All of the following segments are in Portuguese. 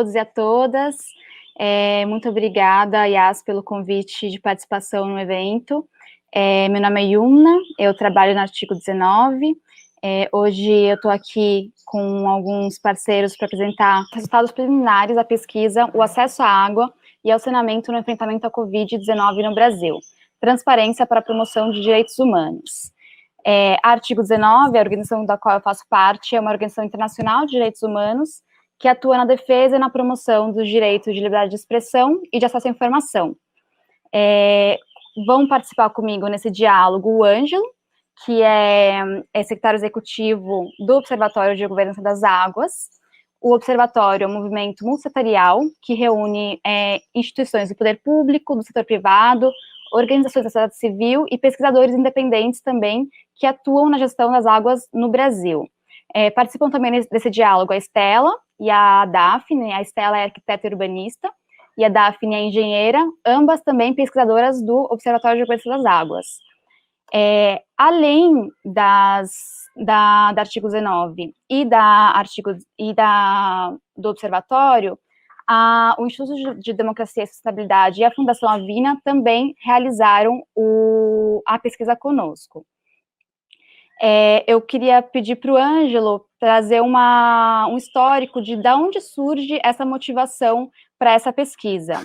todos e a todas. Muito obrigada, Yas, pelo convite de participação no evento. Meu nome é Yumna, eu trabalho no artigo 19. Hoje eu estou aqui com alguns parceiros para apresentar resultados preliminares da pesquisa O Acesso à Água e ao Saneamento no Enfrentamento à Covid-19 no Brasil. Transparência para a Promoção de Direitos Humanos. Artigo 19, a organização da qual eu faço parte, é uma organização internacional de direitos humanos que atua na defesa e na promoção dos direitos de liberdade de expressão e de acesso à informação. Vão participar comigo nesse diálogo o Ângelo, que é secretário executivo do Observatório de Governança das Águas. O Observatório é um movimento multissetorial que reúne instituições do poder público, do setor privado, organizações da sociedade civil e pesquisadores independentes também que atuam na gestão das águas no Brasil. Participam também desse diálogo a Estela e a Daphne. A Estela é arquiteta e urbanista e a Daphne é engenheira, ambas também pesquisadoras do Observatório de Governança das Águas. Além da artigo 19 do Observatório, o Instituto de Democracia e Sustentabilidade e a Fundação Avina também realizaram a pesquisa conosco. Eu queria pedir para o Ângelo trazer um histórico de onde surge essa motivação para essa pesquisa.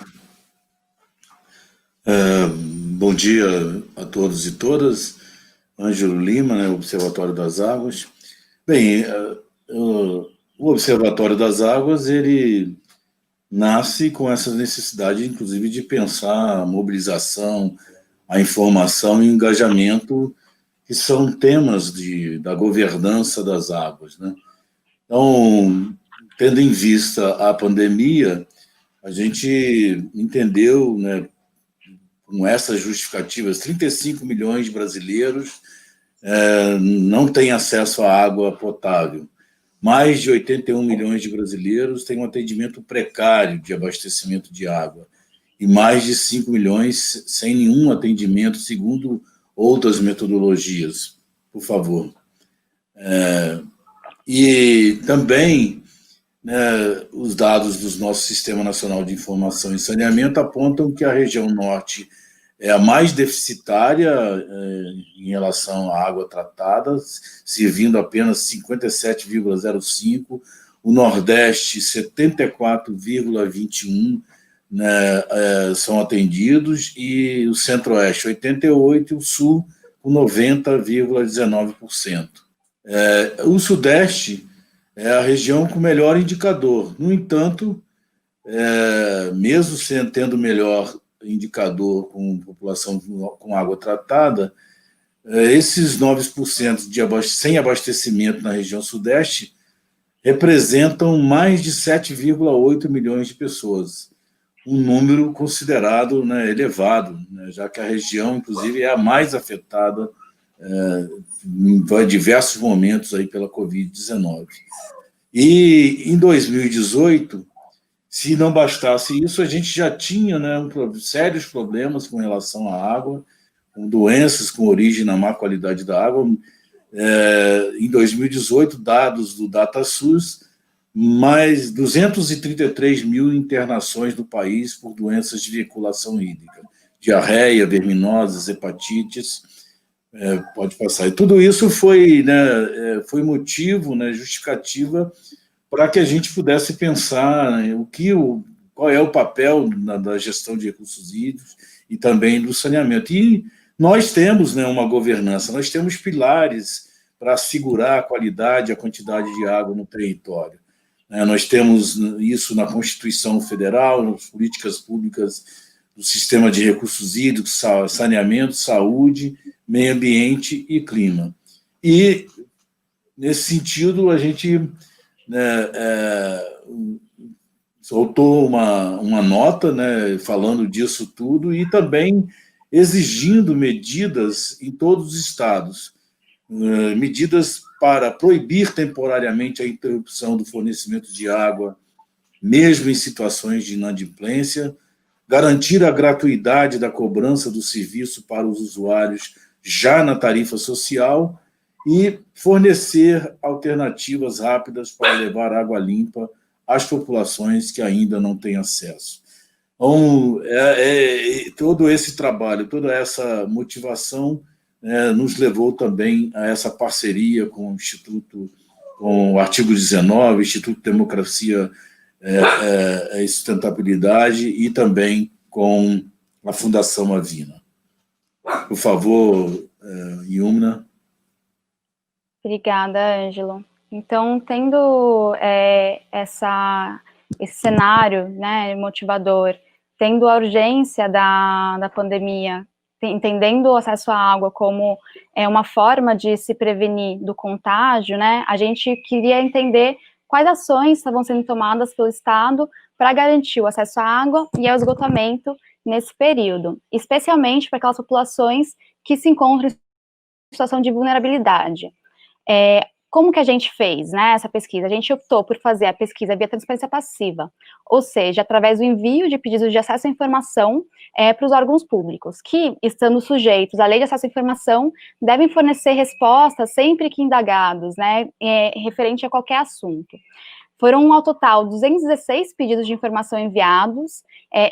Bom dia a todos e todas. Ângelo Lima, Observatório das Águas. Bem, o Observatório das Águas, ele nasce com essa necessidade, inclusive, de pensar a mobilização, a informação e o engajamento, que são temas da governança das águas, né? Então, tendo em vista a pandemia, a gente entendeu, né, com essas justificativas, 35 milhões de brasileiros não têm acesso à água potável. Mais de 81 milhões de brasileiros têm um atendimento precário de abastecimento de água e mais de 5 milhões sem nenhum atendimento, segundo outras metodologias. Por favor. E também, né, os dados do nosso Sistema Nacional de Informação e Saneamento apontam que a região norte é a mais deficitária em relação à água tratada, servindo apenas 57,05%, o Nordeste 74,21%, né, são atendidos, e o Centro-Oeste 88%, e o Sul com 90,19%. O Sudeste é a região com melhor indicador. No entanto, mesmo tendo melhor indicador com população com água tratada, esses 9% sem abastecimento na região Sudeste representam mais de 7,8 milhões de pessoas, um número considerado, né, elevado, né, já que a região, inclusive, é a mais afetada em diversos momentos aí pela Covid-19. E em 2018, se não bastasse isso, a gente já tinha, né, sérios problemas com relação à água, com doenças com origem na má qualidade da água. Em 2018, dados do DataSUS, mais 233 mil internações no país por doenças de veiculação hídrica, diarreia, verminoses, hepatites, pode passar. E tudo isso foi, né, foi motivo, né, justificativa para que a gente pudesse pensar, né, qual é o papel da gestão de recursos hídricos e também do saneamento. E nós temos, né, uma governança, nós temos pilares para assegurar a qualidade e a quantidade de água no território. Nós temos isso na Constituição Federal, nas políticas públicas do Sistema de Recursos Hídricos, saneamento, saúde, meio ambiente e clima. E, nesse sentido, a gente, né, soltou uma nota, né, falando disso tudo e também exigindo medidas em todos os estados, medidas para proibir temporariamente a interrupção do fornecimento de água, mesmo em situações de inadimplência, garantir a gratuidade da cobrança do serviço para os usuários já na tarifa social e fornecer alternativas rápidas para levar água limpa às populações que ainda não têm acesso. Então, todo esse trabalho, toda essa motivação nos levou também a essa parceria com o Instituto, com o artigo 19, Instituto de Democracia e Sustentabilidade, e também com a Fundação Avina. Por favor, Yumna. Obrigada, Ângelo. Então, tendo esse cenário, né, motivador, tendo a urgência da pandemia, entendendo o acesso à água como uma forma de se prevenir do contágio, né, a gente queria entender quais ações estavam sendo tomadas pelo Estado para garantir o acesso à água e ao esgotamento nesse período, especialmente para aquelas populações que se encontram em situação de vulnerabilidade. Como que a gente fez, né, essa pesquisa? A gente optou por fazer a pesquisa via transparência passiva, ou seja, através do envio de pedidos de acesso à informação para os órgãos públicos, que, estando sujeitos à lei de acesso à informação, devem fornecer respostas sempre que indagados, né, referente a qualquer assunto. Foram, ao total, 216 pedidos de informação enviados.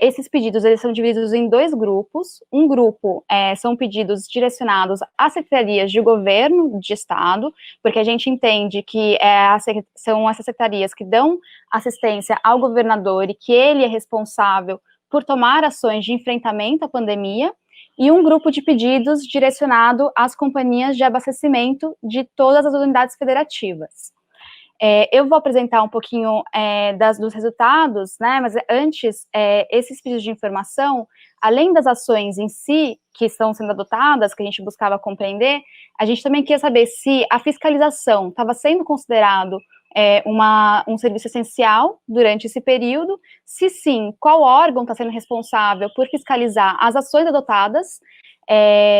Esses pedidos, eles são divididos em 2 grupos. Um grupo são pedidos direcionados às secretarias de governo de estado, porque a gente entende que são essas secretarias que dão assistência ao governador e que ele é responsável por tomar ações de enfrentamento à pandemia, e um grupo de pedidos direcionado às companhias de abastecimento de todas as unidades federativas. Eu vou apresentar um pouquinho dos resultados, né, mas antes, esses pedidos de informação, além das ações em si, que estão sendo adotadas, que a gente buscava compreender, a gente também queria saber se a fiscalização estava sendo considerado um serviço essencial durante esse período, se sim, qual órgão está sendo responsável por fiscalizar as ações adotadas,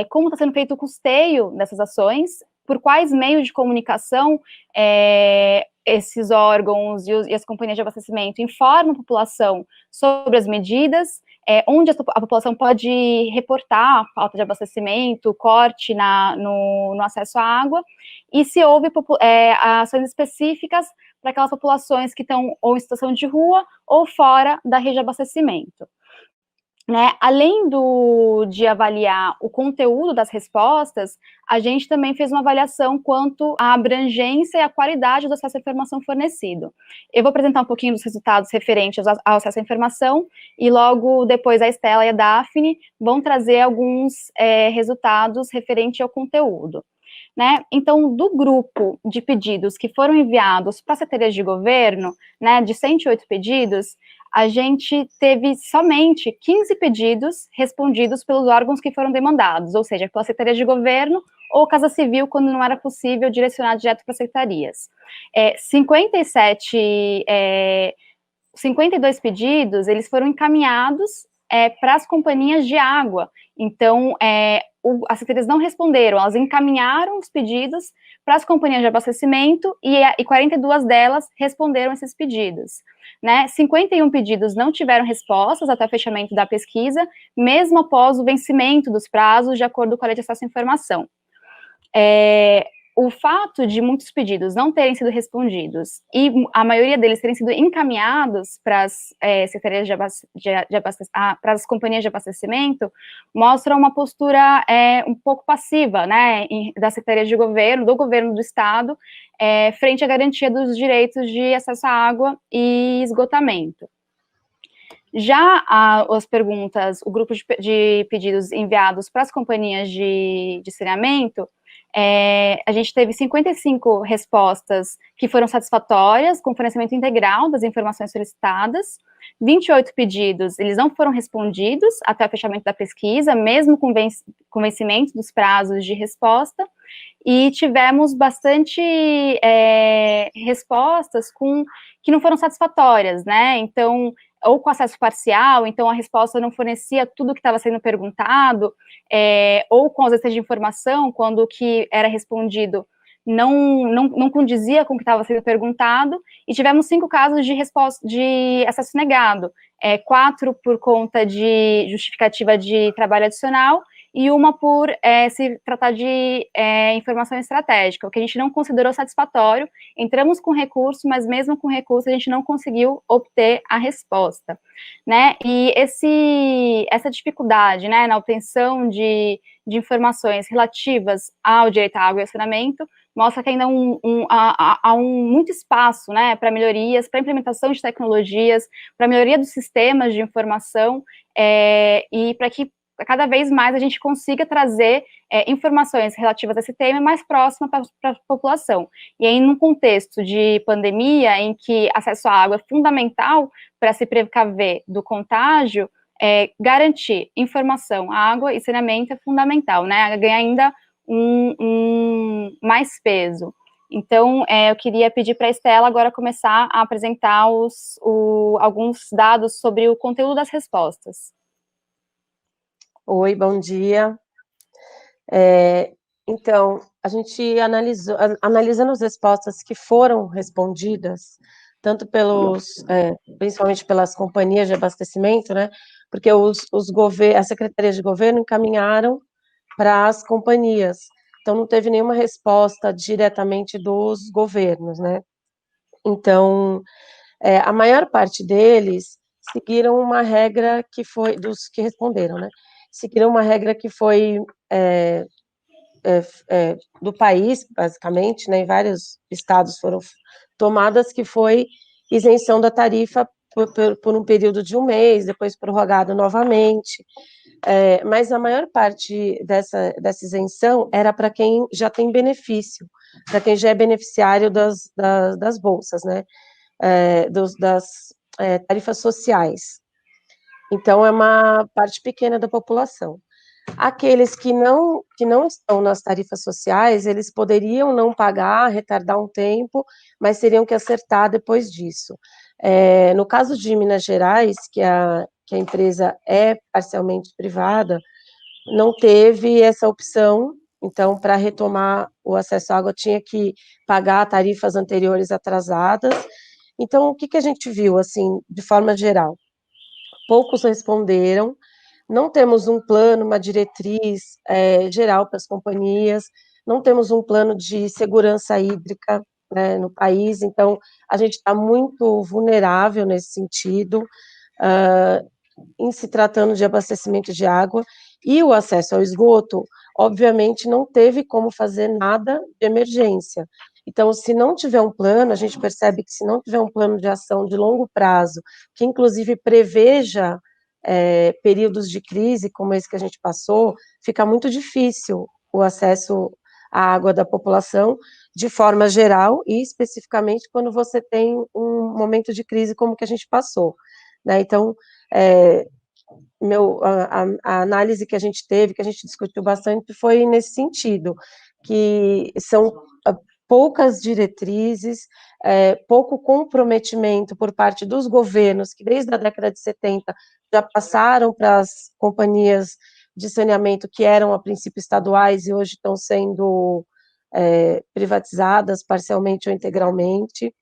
como está sendo feito o custeio dessas ações, por quais meios de comunicação esses órgãos e as companhias de abastecimento informam a população sobre as medidas, onde a população pode reportar a falta de abastecimento, corte no acesso à água, e se houve ações específicas para aquelas populações que estão ou em situação de rua ou fora da rede de abastecimento. Né, além de avaliar o conteúdo das respostas, a gente também fez uma avaliação quanto à abrangência e à qualidade do acesso à informação fornecido. Eu vou apresentar um pouquinho dos resultados referentes ao acesso à informação, e logo depois a Estela e a Daphne vão trazer alguns resultados referentes ao conteúdo. Né? Então, do grupo de pedidos que foram enviados para as secretarias de governo, né, de 108 pedidos, a gente teve somente 15 pedidos respondidos pelos órgãos que foram demandados, ou seja, pela Secretaria de Governo ou Casa Civil, quando não era possível direcionar direto para as secretarias. 52 pedidos, eles foram encaminhados para as companhias de água. Então, as secretarias não responderam, elas encaminharam os pedidos para as companhias de abastecimento e 42 delas responderam esses pedidos. Né? 51 pedidos não tiveram respostas até o fechamento da pesquisa, mesmo após o vencimento dos prazos, de acordo com a Lei de Acesso à Informação. O fato de muitos pedidos não terem sido respondidos e a maioria deles terem sido encaminhados para as secretarias para as companhias de abastecimento, mostra uma postura um pouco passiva, né, da Secretaria de Governo, do Governo do Estado, frente à garantia dos direitos de acesso à água e esgotamento. Já as perguntas, o grupo de pedidos enviados para as companhias de saneamento, a gente teve 55 respostas que foram satisfatórias, com fornecimento integral das informações solicitadas, 28 pedidos, eles não foram respondidos até o fechamento da pesquisa, mesmo com vencimento dos prazos de resposta, e tivemos bastante respostas que não foram satisfatórias, né, então, ou com acesso parcial, então a resposta não fornecia tudo o que estava sendo perguntado, ou com ausência de informação, quando o que era respondido não condizia com o que estava sendo perguntado, e tivemos 5 casos de acesso negado, 4 por conta de justificativa de trabalho adicional, e uma por se tratar de informação estratégica, o que a gente não considerou satisfatório. Entramos com recurso, mas mesmo com recurso a gente não conseguiu obter a resposta, né? E essa dificuldade, né, na obtenção de informações relativas ao direito à água e ao saneamento mostra que ainda há muito espaço, né, para melhorias, para implementação de tecnologias, para melhoria dos sistemas de informação, e para que cada vez mais a gente consiga trazer informações relativas a esse tema mais próxima para a população. E aí, num contexto de pandemia, em que acesso à água é fundamental para se precaver do contágio, garantir informação, água e saneamento é fundamental, né? Ganha ainda mais peso. Então, eu queria pedir para a Estela agora começar a apresentar alguns dados sobre o conteúdo das respostas. Oi, bom dia. Então, a gente analisando as respostas que foram respondidas, tanto principalmente pelas companhias de abastecimento, né? Porque as secretarias de governo encaminharam para as companhias. Então, não teve nenhuma resposta diretamente dos governos, né? Então, a maior parte deles seguiram uma regra que foi, dos que responderam, né? Seguiram uma regra que foi do país, basicamente, né? Em vários estados foram tomadas, que foi isenção da tarifa por um período de um mês, depois prorrogado novamente. Mas a maior parte dessa isenção era para quem já tem benefício, para quem já é beneficiário das bolsas, né? Das tarifas sociais. Então, é uma parte pequena da população. Aqueles que não estão nas tarifas sociais, eles poderiam não pagar, retardar um tempo, mas teriam que acertar depois disso. No caso de Minas Gerais, que a empresa é parcialmente privada, não teve essa opção, então, para retomar o acesso à água, tinha que pagar tarifas anteriores atrasadas. Então, o que a gente viu, assim, de forma geral? Poucos responderam, não temos um plano, uma diretriz geral para as companhias, não temos um plano de segurança hídrica, né, no país, então a gente está muito vulnerável nesse sentido, em se tratando de abastecimento de água, e o acesso ao esgoto, obviamente, não teve como fazer nada de emergência. Então, se não tiver um plano, a gente percebe que se não tiver um plano de ação de longo prazo, que inclusive preveja períodos de crise, como esse que a gente passou, fica muito difícil o acesso à água da população, de forma geral, e especificamente quando você tem um momento de crise como que a gente passou, né? Então, a análise que a gente teve, que a gente discutiu bastante, foi nesse sentido, que são poucas diretrizes, pouco comprometimento por parte dos governos, que desde a década de 70 já passaram para as companhias de saneamento, que eram a princípio estaduais e hoje estão sendo privatizadas parcialmente ou integralmente,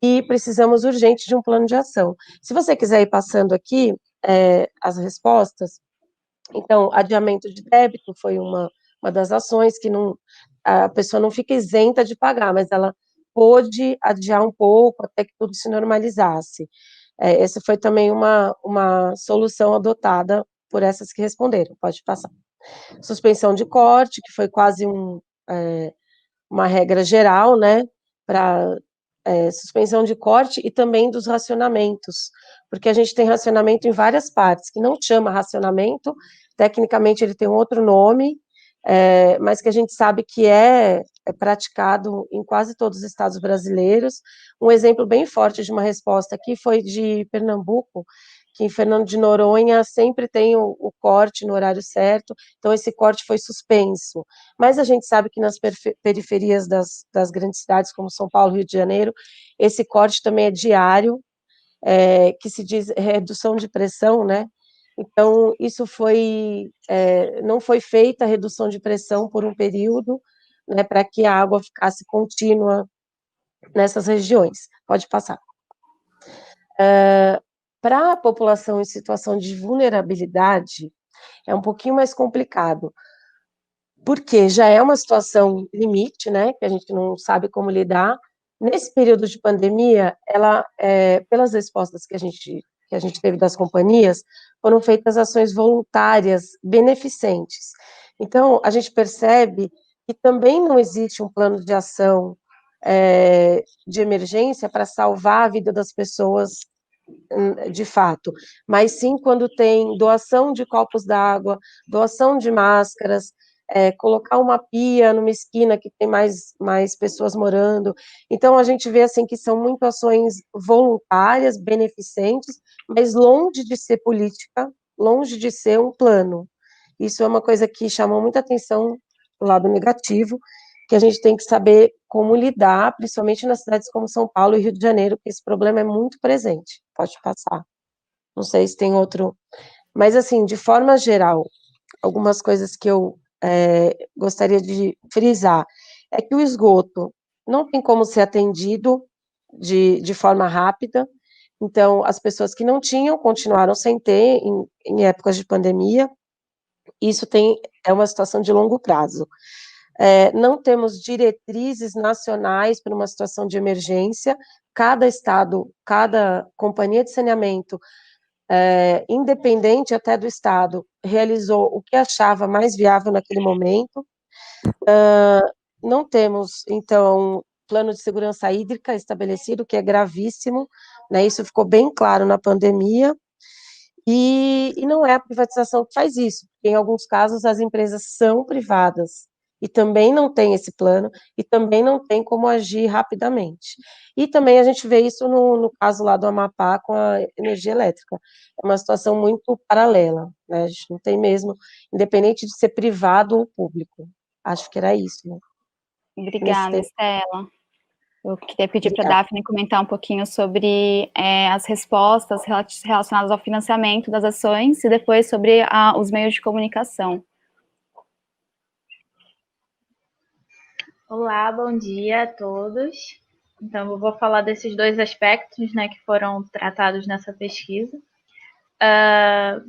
e precisamos urgente de um plano de ação. Se você quiser ir passando aqui as respostas, então, adiamento de débito foi uma das ações que a pessoa não fica isenta de pagar, mas ela pôde adiar um pouco até que tudo se normalizasse. Essa foi também uma solução adotada por essas que responderam. Pode passar. Suspensão de corte, que foi quase uma regra geral, né, para suspensão de corte e também dos racionamentos, porque a gente tem racionamento em várias partes, que não chama racionamento, tecnicamente ele tem um outro nome, mas que a gente sabe que é praticado em quase todos os estados brasileiros. Um exemplo bem forte de uma resposta aqui foi de Pernambuco, que em Fernando de Noronha sempre tem o corte no horário certo, então esse corte foi suspenso. Mas a gente sabe que nas periferias das grandes cidades, como São Paulo, Rio de Janeiro, esse corte também é diário, que se diz redução de pressão, né? Então, isso não foi feita a redução de pressão por um período, né, para que a água ficasse contínua nessas regiões. Pode passar. Para a população em situação de vulnerabilidade, é um pouquinho mais complicado, porque já é uma situação limite, né, que a gente não sabe como lidar. Nesse período de pandemia, pelas respostas que a gente teve das companhias, foram feitas ações voluntárias beneficentes. Então, a gente percebe que também não existe um plano de ação de emergência para salvar a vida das pessoas de fato, mas sim quando tem doação de copos d'água, doação de máscaras, colocar uma pia numa esquina que tem mais pessoas morando. Então, a gente vê, assim, que são muito ações voluntárias, beneficentes, mas longe de ser política, longe de ser um plano. Isso é uma coisa que chamou muita atenção do lado negativo, que a gente tem que saber como lidar, principalmente nas cidades como São Paulo e Rio de Janeiro, que esse problema é muito presente. Pode passar. Não sei se tem outro. Mas, assim, de forma geral, algumas coisas que eu gostaria de frisar é que o esgoto não tem como ser atendido de forma rápida. Então, as pessoas que não tinham continuaram sem ter em épocas de pandemia. Isso é uma situação de longo prazo. Não temos diretrizes nacionais para uma situação de emergência. Cada estado, cada companhia de saneamento, independente até do estado, realizou o que achava mais viável naquele momento. Não temos, então, plano de segurança hídrica estabelecido, que é gravíssimo, né? Isso ficou bem claro na pandemia. E não é a privatização que faz isso, porque em alguns casos as empresas são privadas e também não tem esse plano e também não tem como agir rapidamente. E também a gente vê isso no caso lá do Amapá com a energia elétrica. É uma situação muito paralela, né? A gente não tem mesmo, independente de ser privado ou público. Acho que era isso, né? Nesse Obrigada, tempo. Estela. Eu queria pedir para a Obrigada. Daphne comentar um pouquinho sobre as respostas relacionadas ao financiamento das ações e depois sobre os meios de comunicação. Olá, bom dia a todos. Então, eu vou falar desses dois aspectos, né, que foram tratados nessa pesquisa.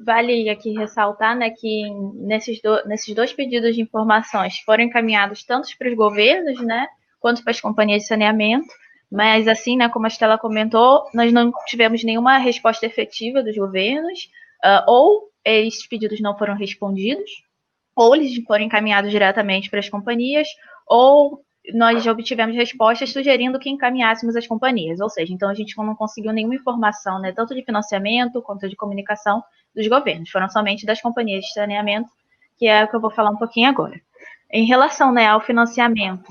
Vale aqui ressaltar, né, que nesses dois pedidos de informações foram encaminhados tanto para os governos, né, quanto para as companhias de saneamento, mas assim, né, como a Estela comentou, nós não tivemos nenhuma resposta efetiva dos governos, ou esses pedidos não foram respondidos, ou eles foram encaminhados diretamente para as companhias, ou nós já obtivemos respostas sugerindo que encaminhássemos as companhias, ou seja, então a gente não conseguiu nenhuma informação, né, tanto de financiamento quanto de comunicação dos governos, foram somente das companhias de saneamento, que é o que eu vou falar um pouquinho agora. Em relação, né, ao financiamento,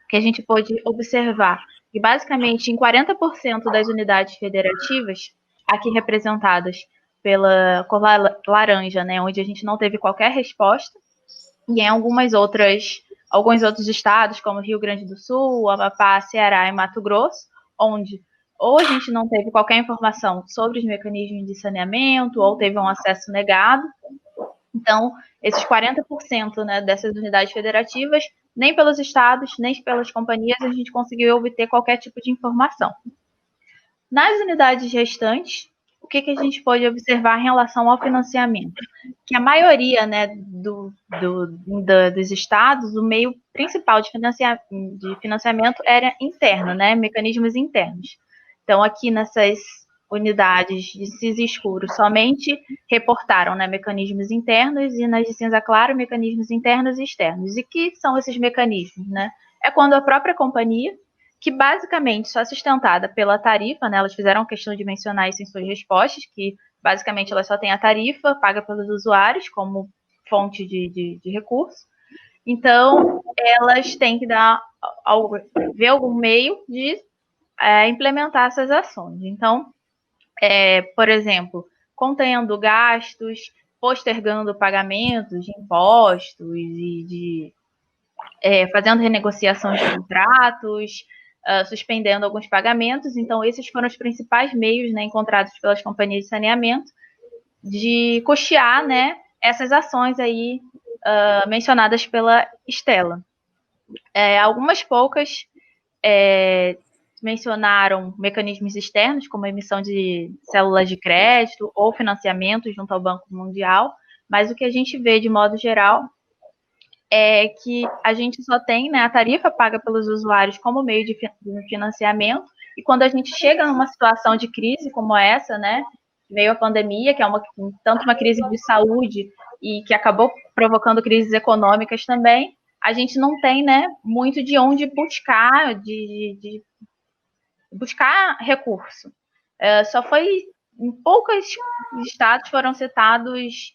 que a gente pôde observar que basicamente em 40% das unidades federativas, aqui representadas pela cor laranja, né, onde a gente não teve qualquer resposta, e em alguns outros estados, como Rio Grande do Sul, Amapá, Ceará e Mato Grosso, onde ou a gente não teve qualquer informação sobre os mecanismos de saneamento, ou teve um acesso negado. Então, esses 40%, né, dessas unidades federativas, nem pelos estados, nem pelas companhias, a gente conseguiu obter qualquer tipo de informação. Nas unidades restantes, o que a gente pode observar em relação ao financiamento? Que a maioria, né, dos estados, o meio principal de financiamento era interno, né, mecanismos internos. Então, aqui nessas unidades de cinza escuro, somente reportaram, né, mecanismos internos, e nas de cinza claro, mecanismos internos e externos. E que são esses mecanismos, né? É quando a própria companhia, que basicamente só é sustentada pela tarifa, né? Elas fizeram questão de mencionar isso em suas respostas, que basicamente elas só têm a tarifa paga pelos usuários como fonte de recurso. Então, elas têm que ver algum meio de implementar essas ações. Então, por exemplo, contendo gastos, postergando pagamentos de impostos e fazendo renegociação de contratos, suspendendo alguns pagamentos. Então, esses foram os principais meios, né, encontrados pelas companhias de saneamento de custear, né, essas ações aí mencionadas pela Estela. Algumas poucas mencionaram mecanismos externos, como a emissão de células de crédito ou financiamento junto ao Banco Mundial, mas o que a gente vê de modo geral é que a gente só tem, né, a tarifa paga pelos usuários como meio de financiamento, e quando a gente chega numa situação de crise como essa, né, veio a pandemia, que é tanto uma crise de saúde e que acabou provocando crises econômicas também, a gente não tem, né, muito de onde buscar, de buscar recurso. Só foi, em poucos estados foram citados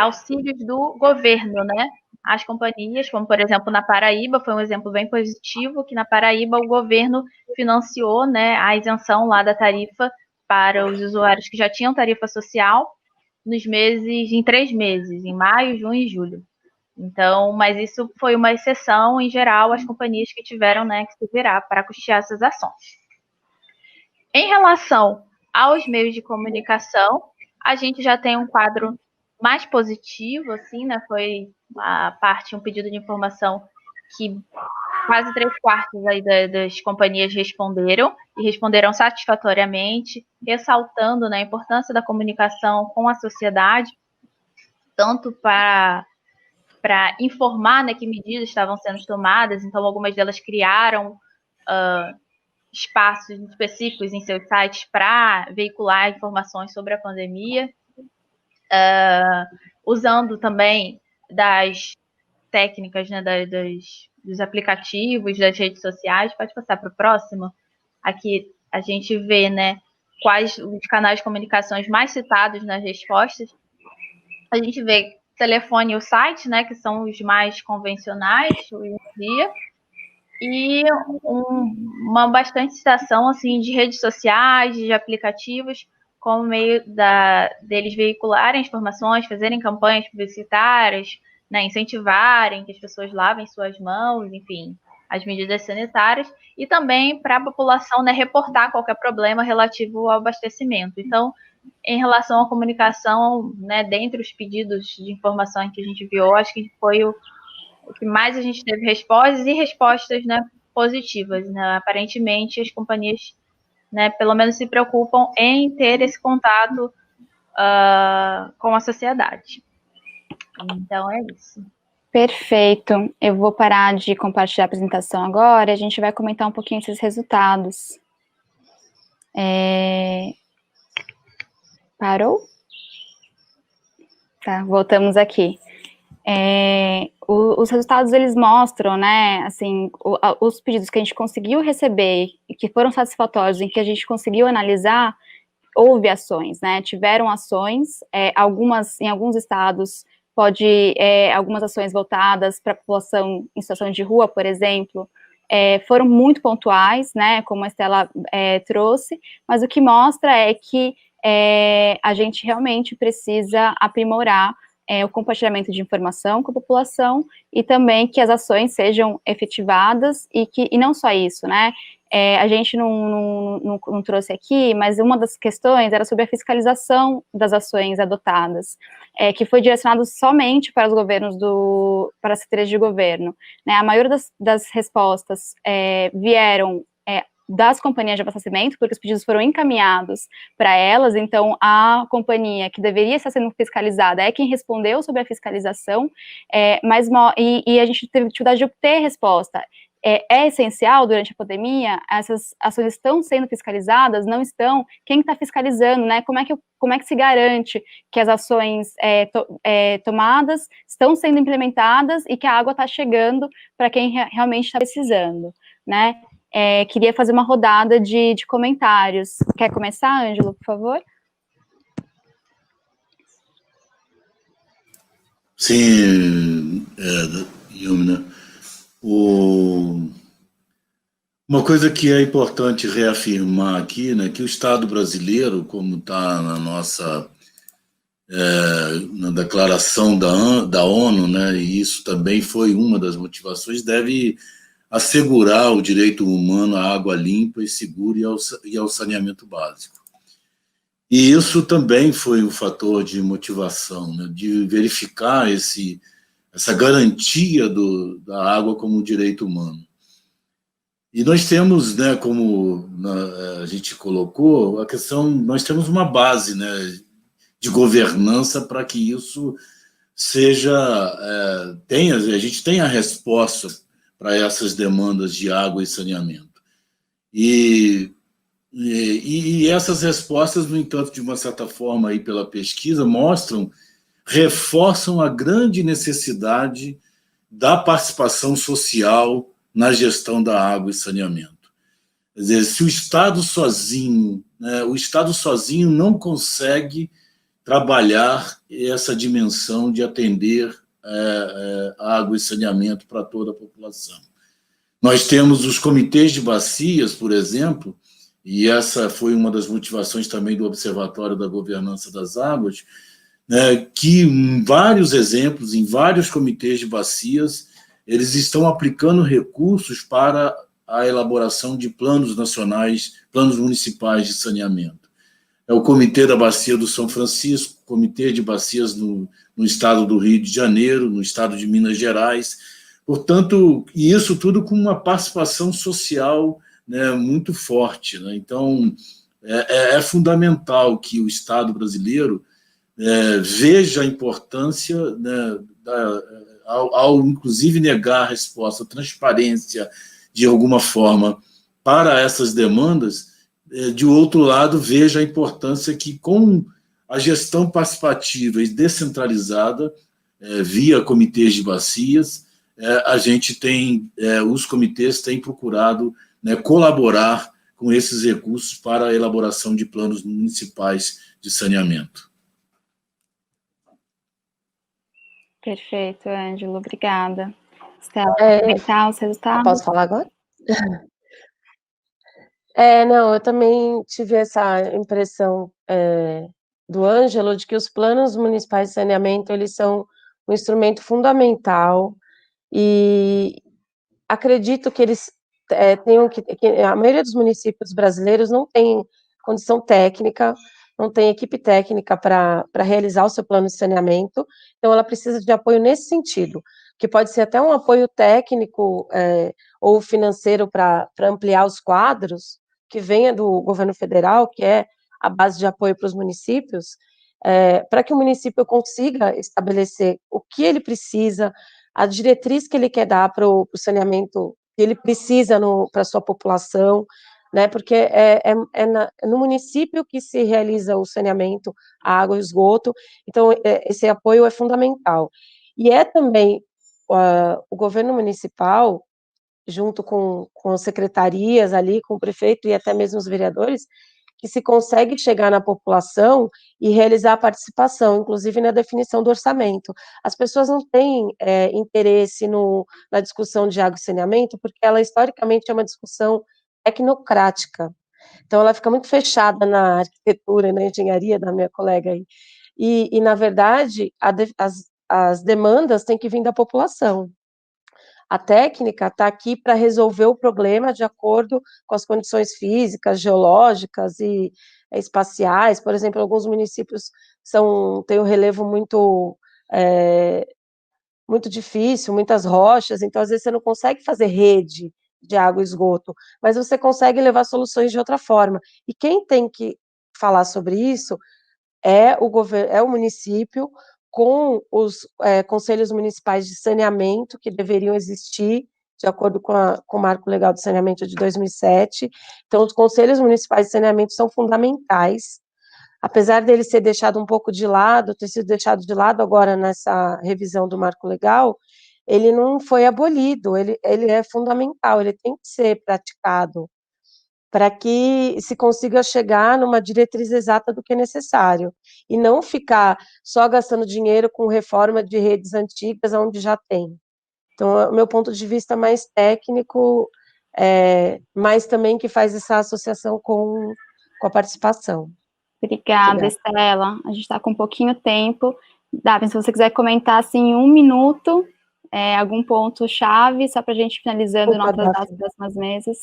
auxílios do governo, né? As companhias, como por exemplo na Paraíba, foi um exemplo bem positivo, que na Paraíba o governo financiou, né, a isenção lá da tarifa para os usuários que já tinham tarifa social em 3 meses, em maio, junho e julho. Então, mas isso foi uma exceção, em geral, as companhias que tiveram, né, que se virar para custear essas ações. Em relação aos meios de comunicação, a gente já tem um quadro mais positivo, assim, né? Foi um pedido de informação que quase 3/4 aí das companhias responderam, e responderam satisfatoriamente, ressaltando, né, a importância da comunicação com a sociedade, tanto para informar, né, que medidas estavam sendo tomadas. Então, algumas delas criaram espaços específicos em seus sites para veicular informações sobre a pandemia, usando também das técnicas, né, dos aplicativos, das redes sociais. Pode passar para o próximo. Aqui a gente vê, né, quais os canais de comunicações mais citados nas respostas. A gente vê telefone e o site, né, que são os mais convencionais hoje em dia, e uma bastante citação assim, de redes sociais, de aplicativos, como meio deles veicularem informações, fazerem campanhas publicitárias, né, incentivarem que as pessoas lavem suas mãos, enfim, as medidas sanitárias, e também para a população, né, reportar qualquer problema relativo ao abastecimento. Então, em relação à comunicação, né, dentre os pedidos de informação que a gente viu, acho que foi o que mais a gente teve respostas, né, positivas, né? Aparentemente as companhias, né, pelo menos se preocupam em ter esse contato com a sociedade. Então é isso. Perfeito. Eu vou parar de compartilhar a apresentação agora e a gente vai comentar um pouquinho esses resultados. Parou? Tá, voltamos aqui. Os resultados, eles mostram, né, assim, os pedidos que a gente conseguiu receber e que foram satisfatórios, em que a gente conseguiu analisar, houve ações, né, tiveram ações, em alguns estados, algumas ações voltadas para a população em situação de rua, por exemplo, foram muito pontuais, né, como a Estela trouxe, mas o que mostra é que a gente realmente precisa aprimorar o compartilhamento de informação com a população e também que as ações sejam efetivadas e não só isso, né? A gente não trouxe aqui, mas uma das questões era sobre a fiscalização das ações adotadas, que foi direcionado somente para os governos para as secretarias de governo, né? A maioria das respostas vieram das companhias de abastecimento, porque os pedidos foram encaminhados para elas, então a companhia que deveria estar sendo fiscalizada é quem respondeu sobre a fiscalização, e a gente teve dificuldade de obter resposta. É essencial, durante a pandemia, essas ações estão sendo fiscalizadas, não estão? Quem está fiscalizando, né? Como é que se garante que as ações tomadas estão sendo implementadas e que a água está chegando para quem realmente está precisando, né? Queria fazer uma rodada de comentários. Quer começar, Ângelo, por favor? Sim, Yumna. Uma coisa que é importante reafirmar aqui, né, que o Estado brasileiro, como está na nossa na declaração da ONU, né, e isso também foi uma das motivações, deve assegurar o direito humano à água limpa e segura e ao saneamento básico. E isso também foi um fator de motivação, né, de verificar essa garantia da água como direito humano. E nós temos, né, como a gente colocou, a questão, nós temos uma base, né, de governança para que isso seja a gente tenha resposta para essas demandas de água e saneamento. E essas respostas, no entanto, de uma certa forma, aí pela pesquisa, reforçam a grande necessidade da participação social na gestão da água e saneamento. Quer dizer, se o Estado sozinho, o Estado sozinho não consegue trabalhar essa dimensão de atender água e saneamento para toda a população. Nós temos os comitês de bacias, por exemplo, e essa foi uma das motivações também do Observatório da Governança das Águas, que em vários exemplos, em vários comitês de bacias, eles estão aplicando recursos para a elaboração de planos nacionais, planos municipais de saneamento. É o Comitê da Bacia do São Francisco, Comitê de Bacias no estado do Rio de Janeiro, no estado de Minas Gerais. Portanto, e isso tudo com uma participação social, né, muito forte, né? Então, é fundamental que o Estado brasileiro veja a importância, né, ao inclusive negar a resposta, a transparência, de alguma forma, para essas demandas. De outro lado, veja a importância que, com a gestão participativa e descentralizada, via comitês de bacias, a gente tem, os comitês têm procurado, né, colaborar com esses recursos para a elaboração de planos municipais de saneamento. Perfeito, Ângelo, obrigada. Estela, comentar os resultados? Posso falar agora? Não, eu também tive essa impressão do Ângelo de que os planos municipais de saneamento, eles são um instrumento fundamental e acredito que eles tenham que a maioria dos municípios brasileiros não tem condição técnica, não tem equipe técnica para realizar o seu plano de saneamento, então ela precisa de apoio nesse sentido, que pode ser até um apoio técnico ou financeiro para ampliar os quadros, que venha do governo federal, que é a base de apoio para os municípios, para que o município consiga estabelecer o que ele precisa, a diretriz que ele quer dar para o saneamento que ele precisa para a sua população, né, porque no município que se realiza o saneamento, a água e o esgoto, então esse apoio é fundamental. E também o governo municipal, junto com as secretarias ali, com o prefeito e até mesmo os vereadores, que se consegue chegar na população e realizar a participação, inclusive na definição do orçamento. As pessoas não têm interesse na discussão de água e saneamento, porque ela historicamente é uma discussão tecnocrática. Então ela fica muito fechada na arquitetura e na engenharia da minha colega aí. E na verdade, as demandas têm que vir da população. A técnica está aqui para resolver o problema de acordo com as condições físicas, geológicas e espaciais. Por exemplo, alguns municípios têm um relevo muito difícil, muitas rochas, então às vezes você não consegue fazer rede de água e esgoto, mas você consegue levar soluções de outra forma. E quem tem que falar sobre isso é o município, com os conselhos municipais de saneamento, que deveriam existir, de acordo com o Marco Legal de Saneamento de 2007. Então, os conselhos municipais de saneamento são fundamentais, apesar dele ser deixado um pouco de lado, ter sido deixado de lado agora nessa revisão do Marco Legal, ele não foi abolido, ele é fundamental, ele tem que ser praticado, para que se consiga chegar numa diretriz exata do que é necessário, e não ficar só gastando dinheiro com reforma de redes antigas, onde já tem. Então, o meu ponto de vista mais técnico, mas também que faz essa associação com a participação. Obrigada, Estela. A gente está com um pouquinho tempo. Davi, se você quiser comentar assim, em 1 minuto, algum ponto-chave, só para a gente finalizando não atrasar as próximas mesas.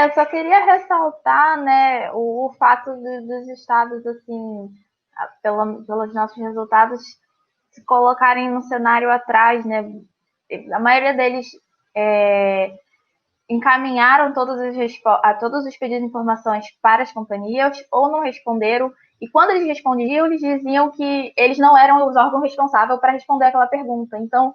Eu só queria ressaltar, né, o fato dos estados, assim, pelos nossos resultados, se colocarem no cenário atrás, né, a maioria deles encaminharam todos os pedidos de informações para as companhias ou não responderam E quando eles respondiam, eles diziam que eles não eram os órgãos responsáveis para responder aquela pergunta. Então,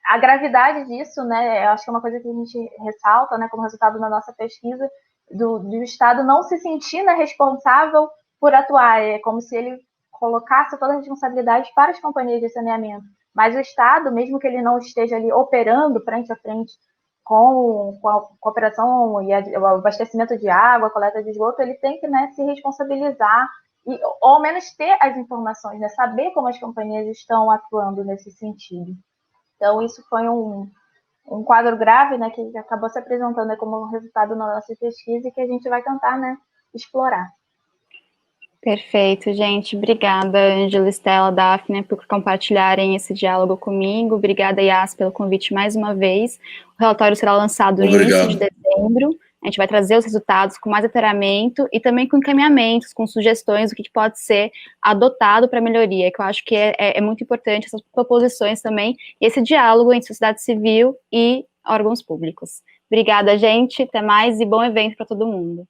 a gravidade disso, né, eu acho que é uma coisa que a gente ressalta, né, como resultado da nossa pesquisa, do Estado não se sentir, né, responsável por atuar. É como se ele colocasse toda a responsabilidade para as companhias de saneamento. Mas o Estado, mesmo que ele não esteja ali operando frente a frente com a operação e o abastecimento de água, a coleta de esgoto, ele tem que, né, se responsabilizar ou ao menos ter as informações, né, saber como as companhias estão atuando nesse sentido. Então, isso foi um quadro grave, né, que acabou se apresentando como resultado da nossa pesquisa e que a gente vai tentar, né, explorar. Perfeito, gente. Obrigada, Ângela, Estela, Daphne, por compartilharem esse diálogo comigo. Obrigada, Yas, pelo convite mais uma vez. O relatório será lançado no início de dezembro. A gente vai trazer os resultados com mais detalhamento e também com encaminhamentos, com sugestões do que pode ser adotado para melhoria, que eu acho que é muito importante essas proposições também, e esse diálogo entre sociedade civil e órgãos públicos. Obrigada, gente. Até mais e bom evento para todo mundo.